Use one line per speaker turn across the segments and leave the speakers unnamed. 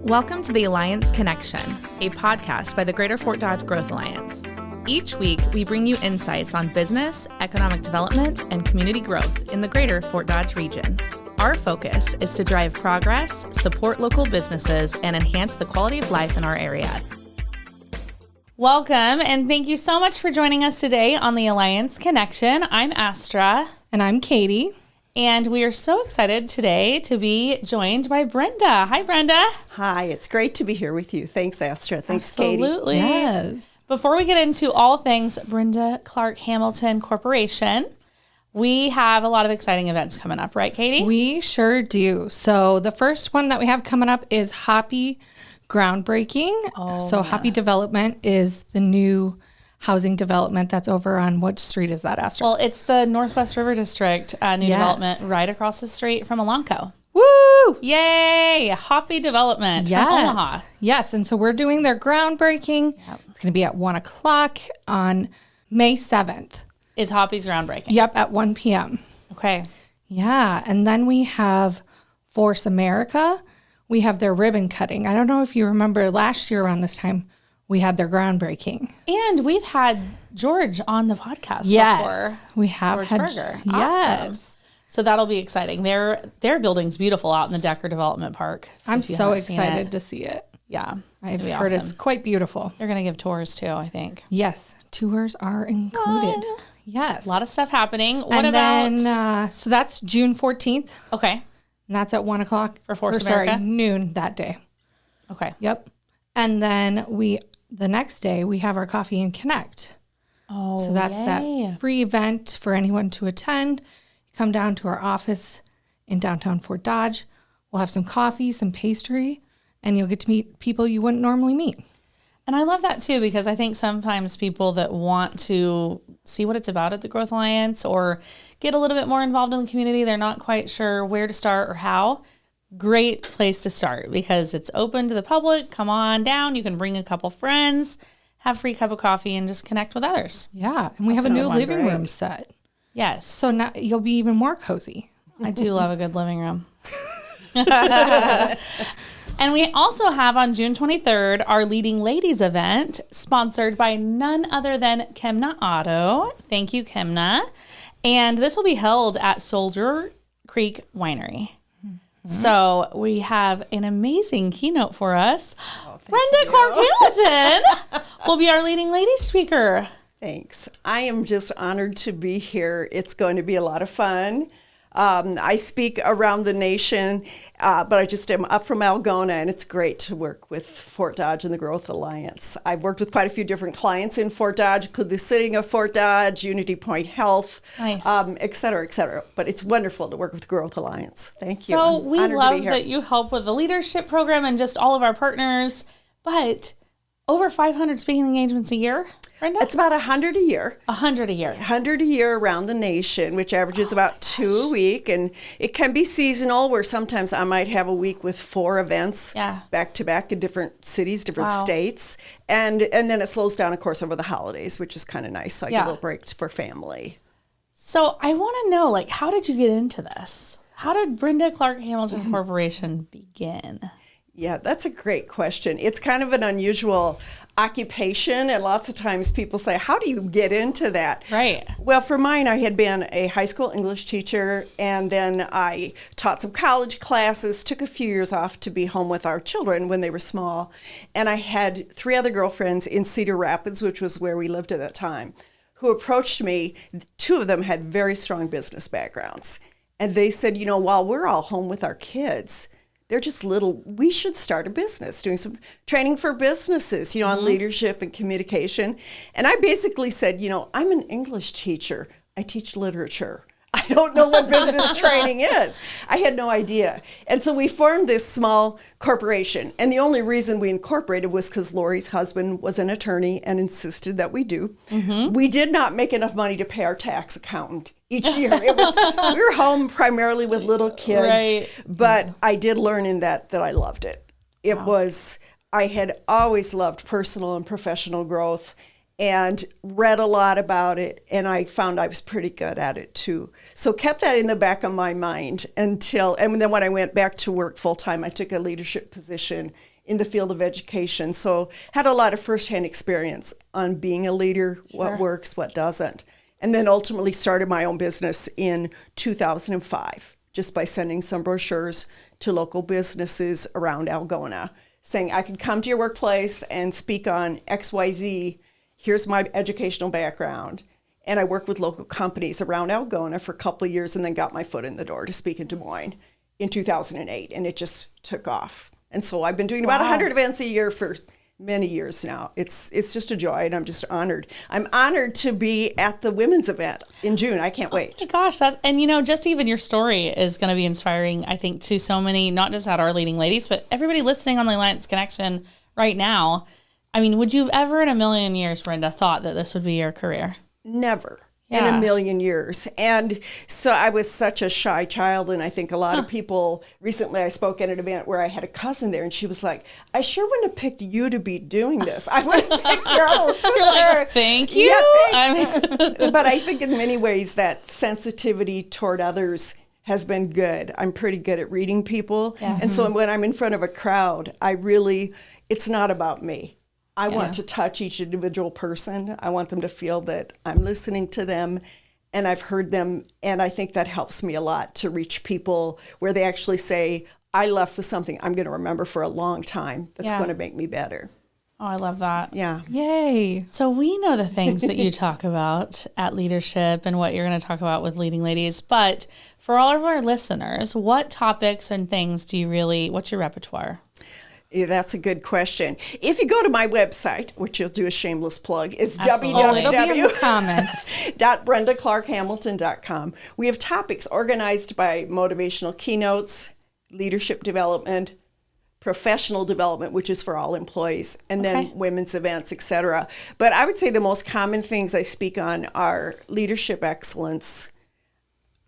Welcome to the Alliance Connection, a podcast by the Greater Fort Dodge Growth Alliance. Each week, we bring you insights on business, economic development, and community growth in the Greater Fort Dodge region. Our focus is to drive progress, support local businesses, and enhance the quality of life in our area. Welcome, and thank you so much for joining us today on the Alliance Connection. I'm Astra.
And I'm Katie.
And we are so excited today to be joined by Brenda. Hi, Brenda.
Hi, it's great to be here with you. Thanks, Astra. Thanks,
Absolutely.
Katie.
Yes.
Before we get into all things Brenda Clark Hamilton Corporation, we have a lot of exciting events coming up, right, Katie?
We sure do. So the first one that we have coming up is Hoppy Groundbreaking. Hoppy Development is the new housing development that's over on which street is that, Astra?
Well, it's the Northwest River District new development right across the street from Elanco.
Woo!
Yay! Hoppy Development from Omaha.
Yes, and so we're doing their groundbreaking. Yep. It's going to be at 1 o'clock on May 7th.
Is Hoppy's groundbreaking?
Yep, at 1 p.m.
Okay.
Yeah, and then we have Force America. We have their ribbon cutting. I don't know if you remember last year around this time, we had their groundbreaking.
And we've had George on the podcast before.
We have
George Berger.
Yes.
Awesome. So that'll be exciting. Their building's beautiful out in the Decker Development Park.
I'm so excited to see it.
Yeah.
I've heard it's quite beautiful.
They're going to give tours too, I think.
Yes. Tours are included. What? Yes.
A lot of stuff happening.
So that's June 14th.
Okay.
And that's at 1 o'clock.
For Force America?
Noon that day.
Okay.
Yep. And then the next day, we have our Coffee and Connect.
Oh,
so that's that free event for anyone to attend. Come down to our office in downtown Fort Dodge. We'll have some coffee, some pastry, and you'll get to meet people you wouldn't normally meet.
And I love that too, because I think sometimes people that want to see what it's about at the Growth Alliance or get a little bit more involved in the community, they're not quite sure where to start or how. Great place to start because it's open to the public. Come on down. You can bring a couple friends, have a free cup of coffee, and just connect with others.
Yeah, and we have a new living room set.
Yes.
So now you'll be even more cozy.
I do love a good living room. And we also have on June 23rd our Leading Ladies event sponsored by none other than Kemna Auto. Thank you, Kemna. And this will be held at Soldier Creek Winery. So we have an amazing keynote for us. Brenda Clark Hamilton will be our leading lady speaker.
Thanks. I am just honored to be here. It's going to be a lot of fun. I speak around the nation, but I just am up from Algona, and it's great to work with Fort Dodge and the Growth Alliance. I've worked with quite a few different clients in Fort Dodge, including the City of Fort Dodge, Unity Point Health, et cetera, et cetera. But it's wonderful to work with Growth Alliance. Thank you.
So we love that you help with the leadership program and just all of our partners, but over 500 speaking engagements a year. Brenda?
It's about 100 a year.
100 a year.
100 a year around the nation, which averages about 2 a week. And it can be seasonal, where sometimes I might have a week with 4 events back to back in different cities, different states. And then it slows down, of course, over the holidays, which is kind of nice. So I get a little breaks for family.
So I want to know, how did you get into this? How did Brenda Clark Hamilton Corporation begin?
Yeah, that's a great question. It's kind of an unusual occupation, and lots of times people say, how do you get into that?
Right.
Well, for mine, I had been a high school English teacher, and then I taught some college classes, took a few years off to be home with our children when they were small, and I had 3 other girlfriends in Cedar Rapids, which was where we lived at that time, who approached me. 2 of them had very strong business backgrounds, and they said, while we're all home with our kids, they're just little, we should start a business, doing some training for businesses, on leadership and communication. And I basically said, I'm an English teacher. I teach literature. I don't know what business training is. I had no idea. And so we formed this small corporation. And the only reason we incorporated was because Lori's husband was an attorney and insisted that we do. Mm-hmm. We did not make enough money to pay our tax accountant each year. We were home primarily with little kids. But I did learn in that I loved it. I had always loved personal and professional growth. and read a lot about it, and I found I was pretty good at it too. So kept that in the back of my mind and then when I went back to work full time, I took a leadership position in the field of education. So had a lot of firsthand experience on being a leader, what works, what doesn't. And then ultimately started my own business in 2005, just by sending some brochures to local businesses around Algona, saying I could come to your workplace and speak on XYZ. Here's my educational background. And I worked with local companies around Algona for a couple of years and then got my foot in the door to speak in Des Moines in 2008. And it just took off. And so I've been doing about 100 events a year for many years now. It's just a joy, and I'm just honored. I'm honored to be at the women's event in June. I can't wait.
Oh my gosh, just even your story is going to be inspiring, I think, to so many, not just at our leading ladies, but everybody listening on the Alliance Connection right now. I mean, would you have ever in a million years, Brenda, thought that this would be your career?
Never in a million years. And so I was such a shy child, and I think a lot of people, recently I spoke at an event where I had a cousin there, and she was like, I sure wouldn't have picked you to be doing this. I would have picked your little sister.
You're like, thank you.
Yeah, but I think in many ways that sensitivity toward others has been good. I'm pretty good at reading people. Yeah. And so when I'm in front of a crowd, it's not about me. I want to touch each individual person. I want them to feel that I'm listening to them and I've heard them. And I think that helps me a lot to reach people where they actually say, I left with something I'm going to remember for a long time that's going to make me better.
Oh, I love that.
Yeah.
Yay.
So we know the things that you talk about at leadership and what you're going to talk about with leading ladies. But for all of our listeners, what topics and things what's your repertoire?
Yeah, that's a good question. If you go to my website, which you'll do a shameless plug, is
it'll be in the comments.
www.brendaclarkhamilton.com. We have topics organized by motivational keynotes, leadership development, professional development, which is for all employees, and then women's events, etc. But I would say the most common things I speak on are leadership excellence,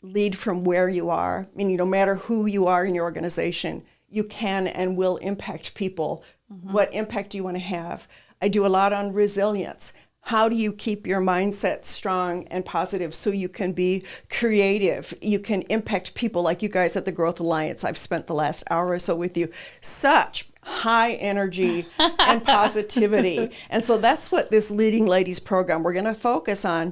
lead from where you are, meaning no matter who you are in your organization, you can and will impact people. What impact do you want to have? I do a lot on resilience. How do you keep your mindset strong and positive so you can be creative? You can impact people like you guys at the Growth Alliance. I've spent the last hour or so with you. Such high energy and positivity. And so that's what this Leading Ladies program, we're going to focus on.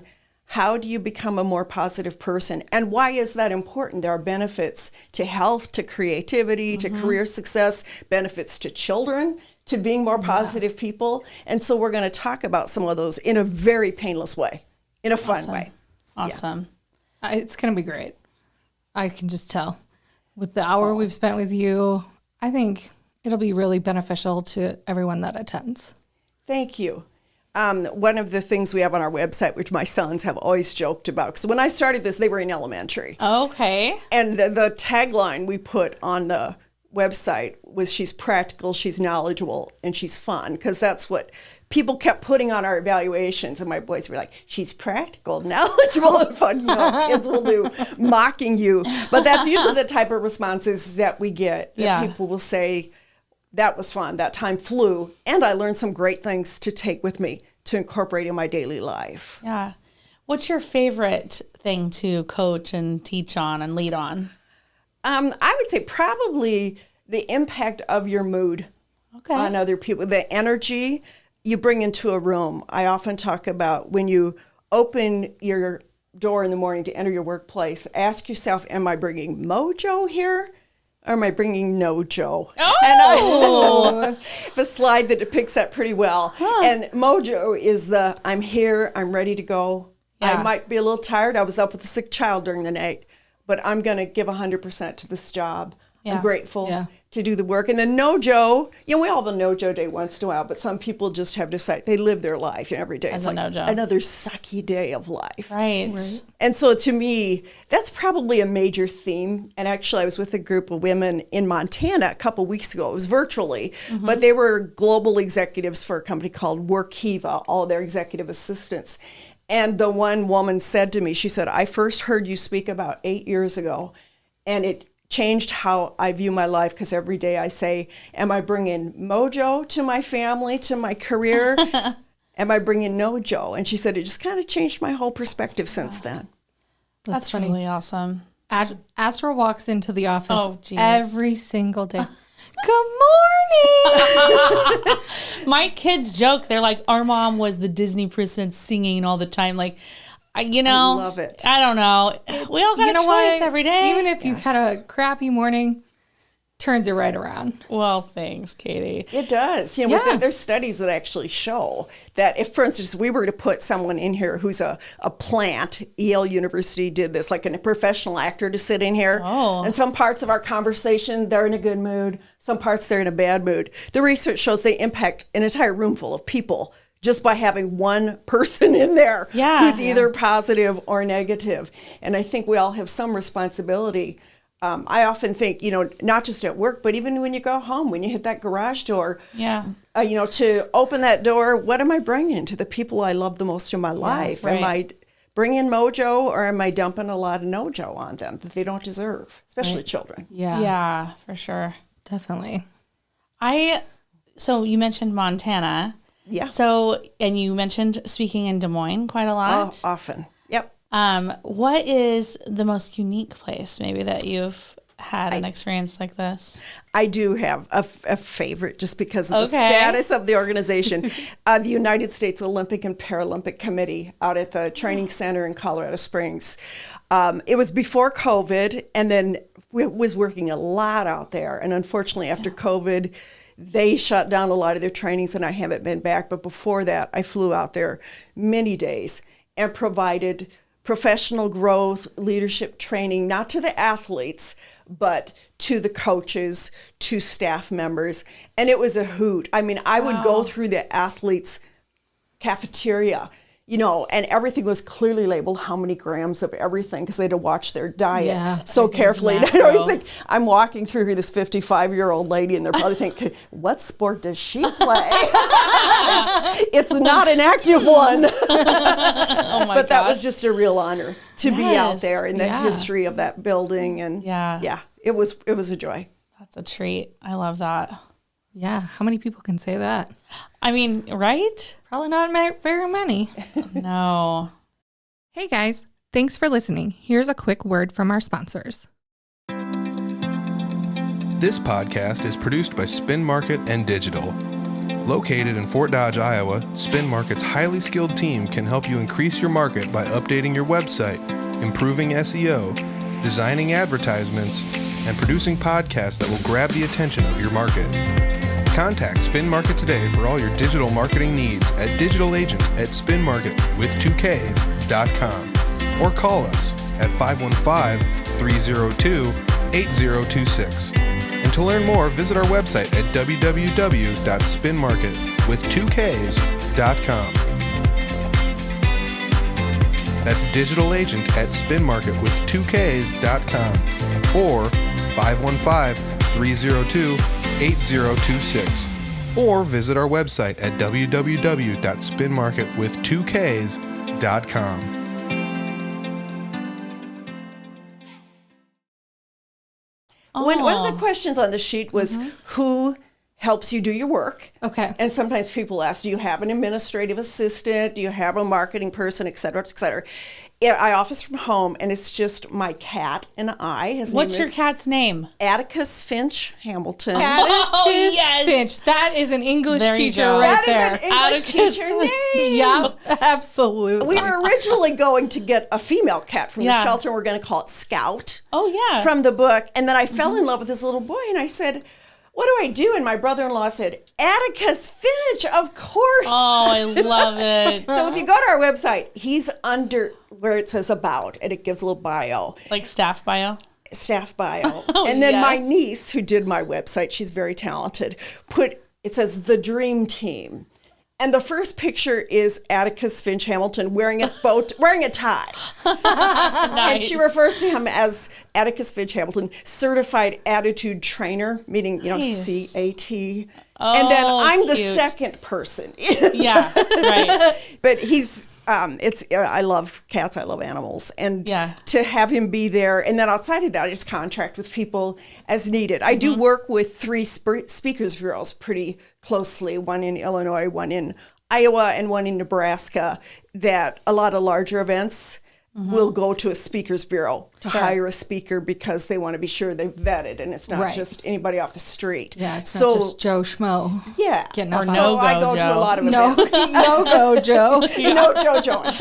How do you become a more positive person? And why is that important? There are benefits to health, to creativity, to career success, benefits to children, to being more positive people. And so we're going to talk about some of those in a very painless way, in a fun way.
Awesome.
Yeah. It's going to be great. I can just tell. With the hour we've spent with you, I think it'll be really beneficial to everyone that attends.
Thank you. One of the things we have on our website, which my sons have always joked about, because when I started this, they were in elementary.
Okay.
And the tagline we put on the website was, she's practical, she's knowledgeable, and she's fun, because that's what people kept putting on our evaluations. And my boys were like, she's practical, knowledgeable, and fun. Kids will do mocking you. But that's usually the type of responses that we get, that people will say, that was fun, that time flew, and I learned some great things to take with me to incorporate in my daily life.
Yeah. What's your favorite thing to coach and teach on and lead on?
I would say probably the impact of your mood on other people, the energy you bring into a room. I often talk about when you open your door in the morning to enter your workplace, ask yourself, am I bringing mojo here? Or am I bringing no Joe?
Oh!
And I have a slide that depicts that pretty well. And mojo is I'm here, I'm ready to go. Yeah. I might be a little tired. I was up with a sick child during the night, but I'm going to give 100% to this job. Yeah. I'm grateful to do the work. And then no-Joe, we all have a no-Joe day once in a while, but some people just have decided they live their life every day.
As
it's
a
like
no-Joe.
Another sucky day of life.
Right.
And so to me, that's probably a major theme. And actually, I was with a group of women in Montana a couple weeks ago. It was virtually, but they were global executives for a company called Workiva, all their executive assistants. And the one woman said to me, she said, I first heard you speak about 8 years ago, and it changed how I view my life, because every day I say, am I bringing mojo to my family, to my career? Am I bringing Mojo? And she said, it just kind of changed my whole perspective since then.
That's
funny.
really awesome.
Astro walks into the office
every
single day. Good morning.
My kids joke. They're like, our mom was the Disney princess singing all the time. Like, I love it. I don't know. We all got a choice every day.
Even if you've had a crappy morning, turns it right around.
Well, thanks, Katie.
It does. There's studies that actually show that if, for instance, we were to put someone in here who's a plant, Yale University did this, like a professional actor to sit in here.
Oh.
And some parts of our conversation, they're in a good mood. Some parts, they're in a bad mood. The research shows they impact an entire room full of people just by having one person in there who's either positive or negative. And I think we all have some responsibility. I often think, not just at work, but even when you go home, when you hit that garage door, to open that door, what am I bringing to the people I love the most in my life?
Right.
Am I bringing Mojo, or am I dumping a lot of Nojo on them that they don't deserve, especially children?
Yeah, for sure.
Definitely.
So you mentioned Montana.
Yeah.
So, and you mentioned speaking in Des Moines quite a lot.
Often. Yep.
What is the most unique place maybe that you've had an experience like this?
I do have a favorite just because of the status of the organization. The United States Olympic and Paralympic Committee out at the training center in Colorado Springs. It was before COVID, and then was working a lot out there. And unfortunately, after COVID, they shut down a lot of their trainings, and I haven't been back. But before that, I flew out there many days and provided professional growth, leadership training, not to the athletes, but to the coaches, to staff members. And it was a hoot. I mean, I would go through the athletes' cafeteria, and everything was clearly labeled how many grams of everything, because they had to watch their diet so carefully. And I always think, I'm walking through here, this 55-year-old lady, and they're probably thinking, what sport does she play? it's not an active one. But that was just a real honor to be out there in the history of that building. And it was a joy.
That's a treat. I love that.
Yeah. How many people can say that?
I mean, right?
Probably not very many.
No.
Hey guys, thanks for listening. Here's a quick word from our sponsors.
This podcast is produced by Spin Market and Digital. Located in Fort Dodge, Iowa, Spin Market's highly skilled team can help you increase your market by updating your website, improving SEO, designing advertisements, and producing podcasts that will grab the attention of your market. Contact Spin Market today for all your digital marketing needs at Digital Agent at spinmarket.com or call us at 515-302-8026. And to learn more, visit our website at www.spinmarket.com. That's Digital Agent at spinmarket.com or 515-302-8026. Or visit our website at www.spinmarket.com.
One of the questions on the sheet was who helps you do your work.
Okay.
And sometimes people ask, do you have an administrative assistant? Do you have a marketing person, et cetera, et cetera? I office from home, and it's just my cat and I.
What's your cat's name?
Atticus Finch Hamilton.
Atticus Finch. That is an English teacher right there.
That is an English teacher name.
Yeah, absolutely.
We were originally going to get a female cat from the shelter, and we're going to call it Scout.
Oh, yeah.
From the book. And then I fell in love with this little boy, and I said, what do I do? And my brother-in-law said, Atticus Finch, of course.
Oh, I love it.
So if you go to our website, he's under where it says about, and it gives a little bio.
Like staff bio?
Staff bio. And then my niece, who did my website, she's very talented, it says the dream team. And the first picture is Atticus Finch Hamilton wearing a tie.
Nice.
And she refers to him as Atticus Finch Hamilton, certified attitude trainer, meaning,
nice.
CAT.
Oh,
and then I'm the
cute.
second person.
Yeah, right.
But he's, I love cats, I love animals. And to have him be there, and then outside of that, I just contract with people as needed. I do work with 3 speakers bureaus pretty closely, one in Illinois, one in Iowa and one in Nebraska that a lot of larger events will go to a speaker's bureau to hire a speaker because they want to be sure they've vetted and it's not just anybody off the street.
Yeah, it's not just Joe Schmo.
Yeah.
Getting
Or
up
no
So I
go
go to a
Joe.
lot of events.
no go, Joe.
No Joe Jones.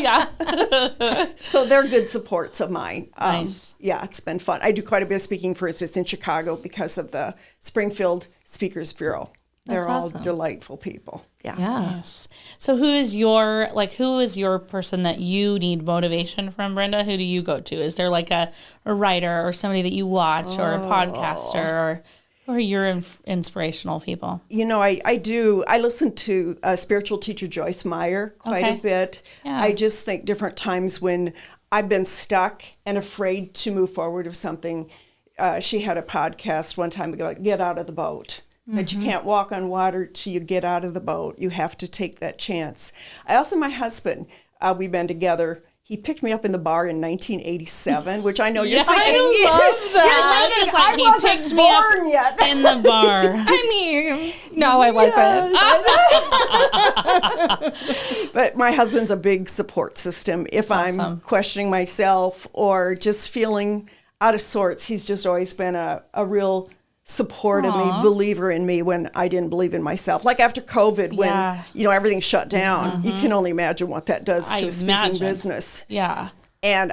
Yeah.
So they're good supports of mine.
Nice.
Yeah, it's been fun. I do quite a bit of speaking, for instance, in Chicago because of the Springfield Speakers Bureau. They're all
awesome.
delightful people. Yeah.
Yes. So who is your person that you need motivation from, Brenda? Who do you go to? Is there like a writer or somebody that you watch or a podcaster or your inspirational people?
You know, I do. I listen to spiritual teacher Joyce Meyer quite a bit.
Yeah.
I just think different times when I've been stuck and afraid to move forward with something. She had a podcast one time ago, like, get out of the boat. That you can't walk on water till you get out of the boat. You have to take that chance. I also, my husband, we've been together. He picked me up in the bar in 1987, which I know you're thinking.
I love that.
You're thinking,
It's like
I
he
wasn't
picked me up
born yet.
in the bar.
I mean, no, I wasn't.
But my husband's a big support system. If I'm
awesome.
questioning myself or just feeling out of sorts, he's just always been a real support of me, believer in me when I didn't believe in myself. Like after COVID, when everything shut down, you can only imagine what that does to a speaking business.
Yeah.
And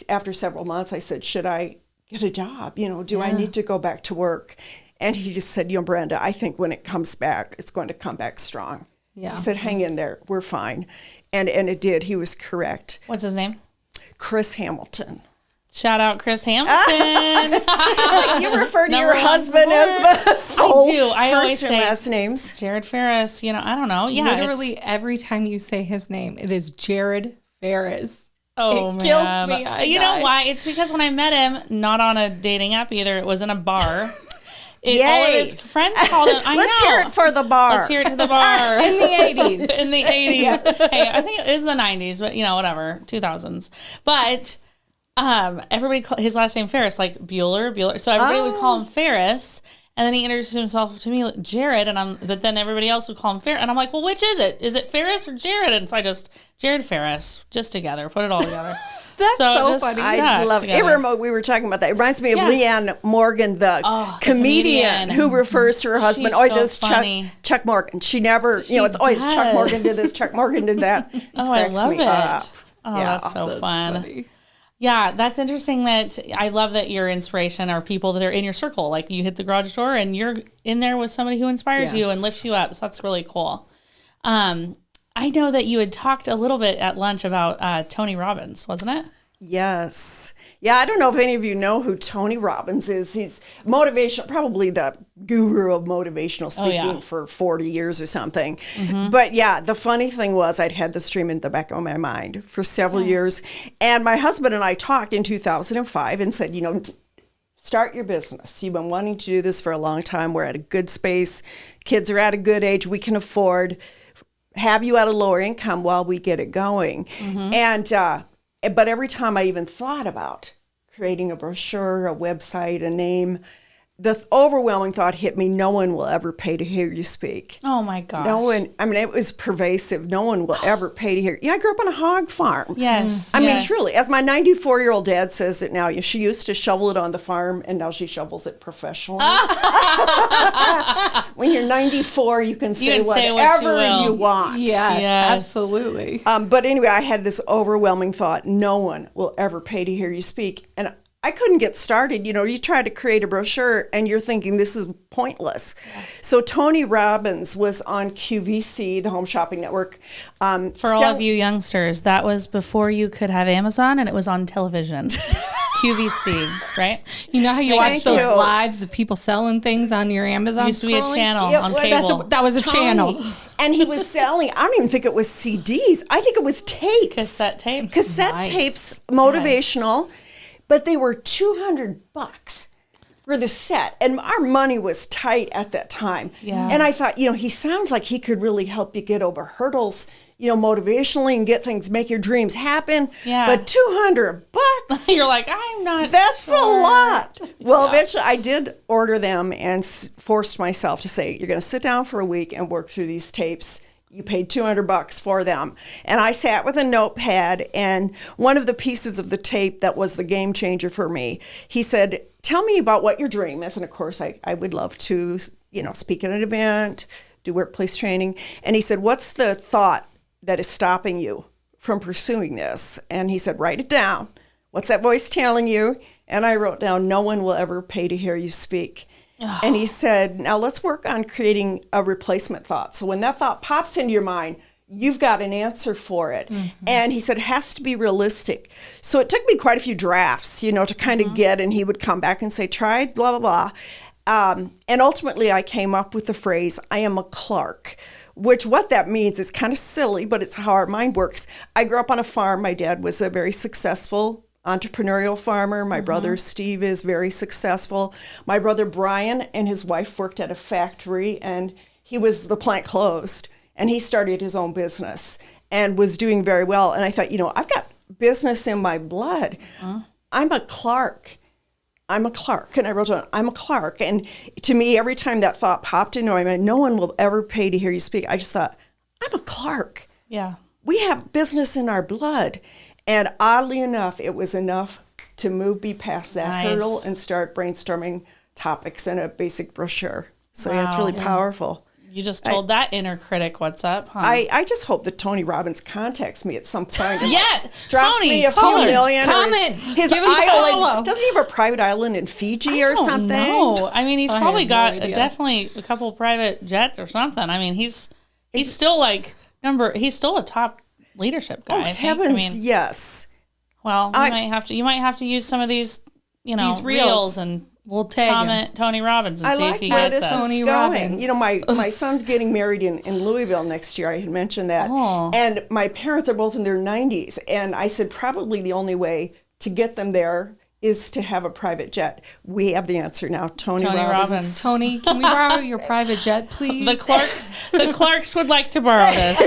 after several months, I said, should I get a job? Do I need to go back to work? And he just said, Brenda, I think when it comes back, it's going to come back strong.
Yeah.
He said, hang in there, we're fine. And it did. He was correct.
What's his name?
Chris Hamilton.
Shout out Chris Hamilton.
You refer to your
Number one
husband as the full
I do. I always
first and
say
last names.
Jared Ferris. I don't know. Yeah.
Literally every time you say his name, it is Jared Ferris.
Oh,
It
man.
kills me. I
You know
die.
why? It's because when I met him, not on a dating app either, it was in a bar. All of
Yay.
his friends called him. I
Let's
know.
hear it for the bar.
Let's hear it to the bar.
In the 80s.
In the 80s. Hey, I think it is the 90s, but whatever, 2000s. But everybody his last name Ferris, like Bueller. So everybody would call him Ferris. And then he introduced himself to me, like Jared, but then everybody else would call him Ferris. And I'm like, well, which is it? Is it Ferris or Jared? And so I just, Jared Ferris, just together, put it all together.
That's so
just
funny.
I love it. We were talking about that. It reminds me of Leanne Morgan, the comedian who refers to her husband.
She's
Always
so
says
funny.
Chuck Morgan. She never, it's always
does.
Chuck Morgan did this, Chuck Morgan did that.
Oh, I
Cracks
love
me
it.
up.
Oh,
Yeah.
that's so fun.
Funny.
Yeah, that's interesting that I love that your inspiration are people that are in your circle. Like you hit the garage door and you're in there with somebody who inspires you and
Yes.
lifts you up. So that's really cool. I know that you had talked a little bit at lunch about Tony Robbins, wasn't it?
Yes. Yeah, I don't know if any of you know who Tony Robbins is. He's motivational, probably the guru of motivational speaking for 40 years or something. But yeah, the funny thing was I'd had this dream in the back of my mind for several years. And my husband and I talked in 2005 and said, start your business. You've been wanting to do this for a long time. We're at a good space. Kids are at a good age. We can afford have you at a lower income while we get it going. But every time I even thought about creating a brochure, a website, a name, the overwhelming thought hit me, no one will ever pay to hear you speak.
Oh my gosh.
No one, it was pervasive. No one will ever pay to hear. I grew up on a hog farm.
Yes.
I mean,
yes.
truly, as my 94-year-old dad says it now, she used to shovel it on the farm, and now she shovels it professionally. When you're 94, you can say whatever you want.
Yes,
Yes.
absolutely.
But anyway, I had this overwhelming thought, no one will ever pay to hear you speak. And I couldn't get started. You try to create a brochure and you're thinking this is pointless. Yeah. So Tony Robbins was on QVC, the Home Shopping Network.
For all of you youngsters, that was before you could have Amazon and it was on television. QVC, right?
You know how you watch
Thank
those
you.
lives of people selling things on your Amazon?
Used to be a
scrolling?
channel
It
on
was-
cable.
That was a
Tony.
channel.
And he was selling, I don't even think it was CDs. I think it was tapes.
Cassette tapes.
Cassette
Nice.
tapes, motivational. But they were $200 for the set. And our money was tight at that time.
Yeah.
And I thought, he sounds like he could really help you get over hurdles, motivationally and get things, make your dreams happen.
Yeah.
But $200?
You're like, I'm not
That's
sure.
a lot. Well, eventually I did order them and forced myself to say, you're going to sit down for a week and work through these tapes. You paid $200 for them. And I sat with a notepad, and one of the pieces of the tape that was the game changer for me, he said, tell me about what your dream is. And of course, I would love to, speak at an event, do workplace training. And he said, what's the thought that is stopping you from pursuing this? And he said, write it down. What's that voice telling you? And I wrote down, no one will ever pay to hear you speak. And he said, now let's work on creating a replacement thought. So when that thought pops into your mind, you've got an answer for it. Mm-hmm. And he said, it has to be realistic. So it took me quite a few drafts, to kind of get, and he would come back and say, try blah, blah, blah. And ultimately I came up with the phrase, I am a Clark, which what that means is kind of silly, but it's how our mind works. I grew up on a farm. My dad was a very successful entrepreneurial farmer. My brother Steve is very successful. My brother Brian and his wife worked at a factory, and the plant closed, and he started his own business and was doing very well. And I thought, I've got business in my blood. I'm a Clark. I'm a Clark. And I wrote down, I'm a Clark. And to me, every time that thought popped into my mind, no one will ever pay to hear you speak. I just thought, I'm a Clark.
Yeah.
We have business in our blood. And oddly enough, it was enough to move me past that hurdle and start brainstorming topics in a basic brochure. So yeah, it's really powerful.
You just told that inner critic what's up, huh?
I just hope that Tony Robbins contacts me at some point. And drops
Tony,
me a few million.
Comment.
His island. Doesn't he have a private island in Fiji or something?
No, I mean he's probably got definitely a couple of private jets or something. I mean he's still he's still a top leadership guy.
Oh, heavens, yes.
Well, you might have to use some of these, these
reels
and
we'll tag him.
Tony Robbins and see if he
gets
us.
Tony Robbins. My son's getting married in Louisville next year. I had mentioned that. Oh. And my parents are both in their 90s. And I said probably the only way to get them there is to have a private jet. We have the answer now. Tony Robbins.
Tony, can we borrow your private jet, please?
The Clarks would like to borrow this.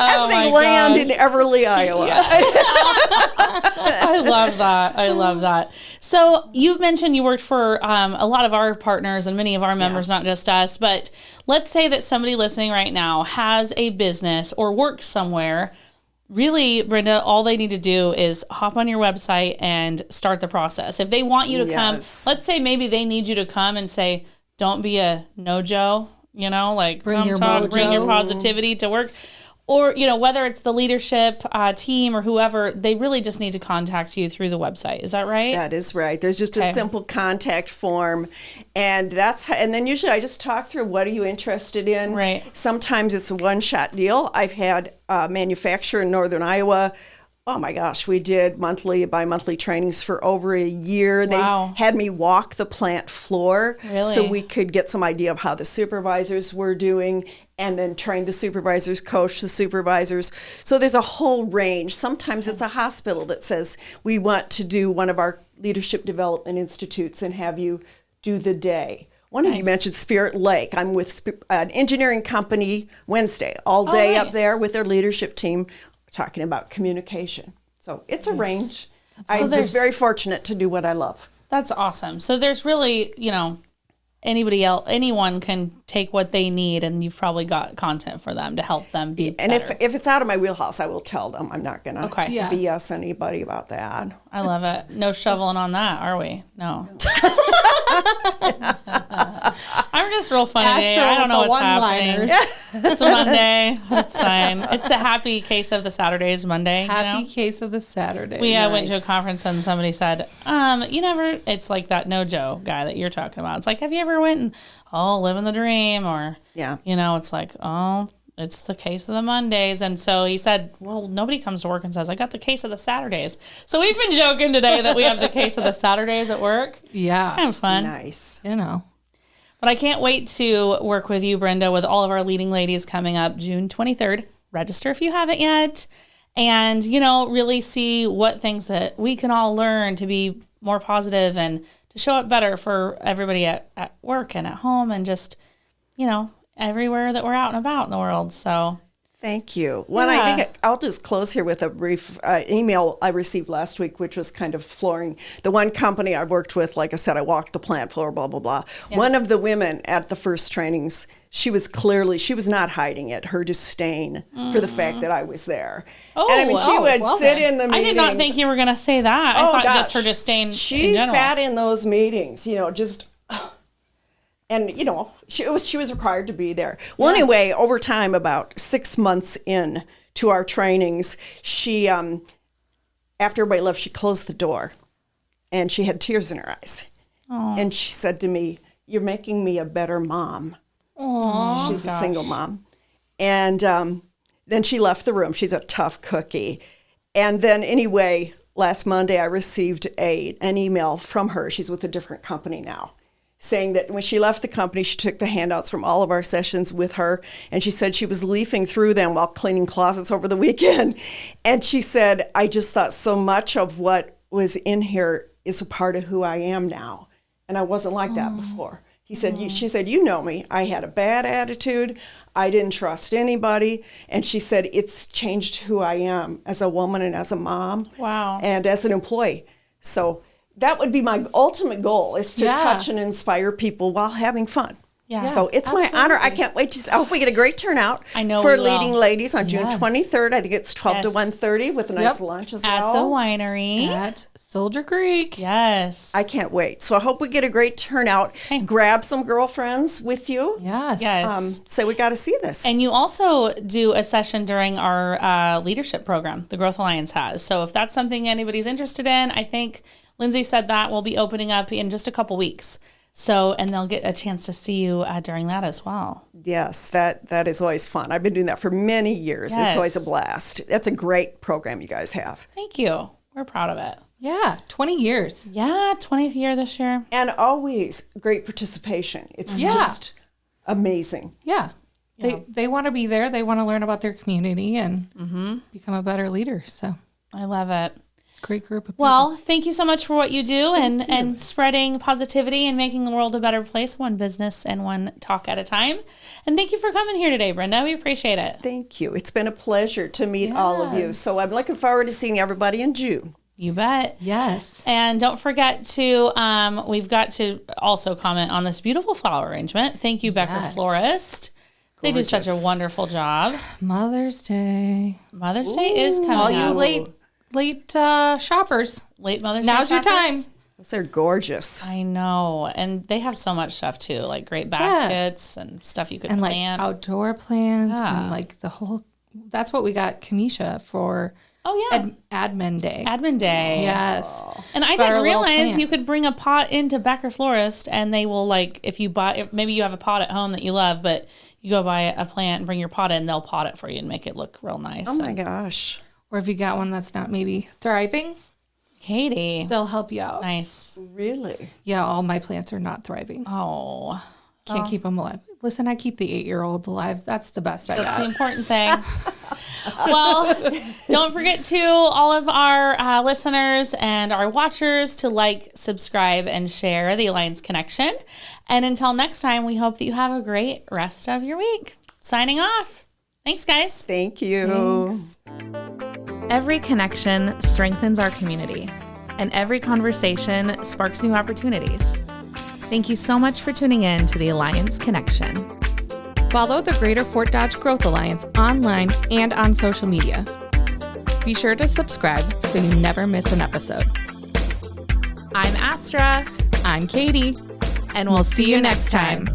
As they land in Everly, Iowa. Yeah.
I love that. So you've mentioned you worked for a lot of our partners and many of our members, not just us, but let's say that somebody listening right now has a business or works somewhere. Really, Brenda, all they need to do is hop on your website and start the process. If they want you to come, let's say maybe they need you to come and say, don't be a no-Joe,
bring your
positivity to work. Or, whether it's the leadership team or whoever, they really just need to contact you through the website. Is that right?
That is right. There's just a simple contact form. And then usually I just talk through what are you interested in.
Right.
Sometimes it's a one-shot deal. I've had a manufacturer in northern Iowa. Oh my gosh, we did bi-monthly trainings for over a year.
Wow.
They had me walk the plant floor
really?
So we could get some idea of how the supervisors were doing, and then train the supervisors, coach the supervisors. So there's a whole range. Sometimes it's a hospital that says, we want to do one of our leadership development institutes and have you do the day. One of you mentioned Spirit Lake. I'm with an engineering company Wednesday, all day up there with their leadership team, talking about communication. So it's a range. I'm just very fortunate to do what I love.
That's awesome. So there's really, anyone can take what they need, and you've probably got content for them to help them be better.
And if it's out of my wheelhouse, I will tell them. I'm not going to BS anybody about that.
I love it. No shoveling on that, are we? No. I'm just real funny today. I don't know what's happening. It's a Monday. It's fine. It's a happy case of the Saturdays Monday.
Happy case of the Saturdays.
We went to a conference and somebody said, it's like that no Joe guy that you're talking about. It's like, have you ever went and, living the dream? Or, it's like, it's the case of the Mondays. And so he said, well, nobody comes to work and says, I got the case of the Saturdays. So we've been joking today that we have the case of the Saturdays at work.
Yeah.
It's kind of fun.
Nice.
But I can't wait to work with you, Brenda, with all of our leading ladies coming up June 23rd. Register if you haven't yet. And, really see what things that we can all learn to be more positive and to show up better for everybody at work and at home and just, everywhere that we're out and about in the world. So
Thank you. Well,
Yeah.
I think I'll just close here with a brief email I received last week, which was kind of flooring. The one company I worked with, like I said, I walked the plant floor, blah, blah, blah.
Yeah.
One of the women at the first trainings, she was not hiding it, her disdain for the fact that I was there.
Oh,
and I mean, she would
well
sit
then.
in the
I
meetings.
did not think you were going to say that. I thought just her disdain in
She
general.
sat in those meetings, just... And, she was required to be there. Well, anyway, over time, about 6 months in to our trainings, she, after everybody left, she closed the door and she had tears in her eyes.
Aww.
And she said to me, "You're making me a better mom."
Aww.
She's a single mom. And then she left the room. She's a tough cookie. And then anyway, last Monday, I received an email from her. She's with a different company now, saying that when she left the company, she took the handouts from all of our sessions with her, and she said she was leafing through them while cleaning closets over the weekend. And she said, "I just thought so much of what was in here is a part of who I am now, and I wasn't like that before." She said, "You know me. I had a bad attitude. I didn't trust anybody." And she said, "It's changed who I am as a woman and as a mom,
Wow.
and as an employee." So that would be my ultimate goal, is to
Yeah.
touch and inspire people while having fun.
Yeah.
So it's my honor. I can't wait to. I hope we get a great turnout.
I know
for
we will.
Leading Ladies on June
Yes.
23rd. I think it's 12 to
Yes.
1:30 with a nice
Yep.
lunch as
At
well.
the winery.
At Soldier Creek.
Yes.
I can't wait. So I hope we get a great turnout.
Okay.
Grab some girlfriends with you.
Yes.
Yes.
Say we got to see this.
And you also do a session during our leadership program, the Growth Alliance has. So if that's something anybody's interested in, I think Lindsay said that will be opening up in just a couple weeks. So, and they'll get a chance to see you during that as well.
Yes, that is always fun. I've been doing that for many years.
Yes.
It's always a blast. That's a great program you guys have.
Thank you. We're proud of it.
Yeah. 20 years.
Yeah, 20th year this year.
And always great participation. It's
Yeah.
just amazing.
Yeah. They want to be there. They want to learn about their community and become a better leader. So
I love it.
great group of people.
Well, thank you so much for what you do and spreading positivity and making the world a better place, one business and one talk at a time. And thank you for coming here today, Brenda. We appreciate it.
Thank you. It's been a pleasure to meet all of you. So I'm looking forward to seeing everybody in June.
You bet.
Yes.
And don't forget to, we've got to also comment on this beautiful flower arrangement. Thank you, Becker
Yes.
Florist. They do such a
Gorgeous.
wonderful job.
Mother's Day.
Mother's Day is coming
All
up.
you late shoppers.
Late Mother's Day
Now's your
shoppers.
time.
They're gorgeous.
I know. And they have so much stuff too, like great baskets and stuff you could
And like
plant.
outdoor plants
Yeah.
and like the whole, that's what we got Kamisha for
Oh, yeah.
admin day.
Admin Day.
Yes.
And I
Got our
didn't
little
realize
plant.
you could bring a pot into Becker Florist and they will if maybe you have a pot at home that you love, but you go buy a plant and bring your pot in, they'll pot it for you and make it look real nice.
Oh my
And
gosh.
Or if you got one that's not maybe thriving,
Katie.
they'll help you out.
Nice.
Really?
Yeah, all my plants are not thriving.
Oh,
Can't keep them alive. Listen, I keep the 8-year-old alive. That's the best I
that's the
got.
important thing. Well, don't forget to all of our listeners and our watchers to like, subscribe, and share the Alliance Connection. And until next time, we hope that you have a great rest of your week. Signing off. Thanks, guys.
Thank you.
Every connection strengthens our community, and every conversation sparks new opportunities. Thank you so much for tuning in to the Alliance Connection.
Follow the Greater Fort Dodge Growth Alliance online and on social media. Be sure to subscribe so you never miss an episode.
I'm Astra,
I'm Katie.
and we'll see you next time.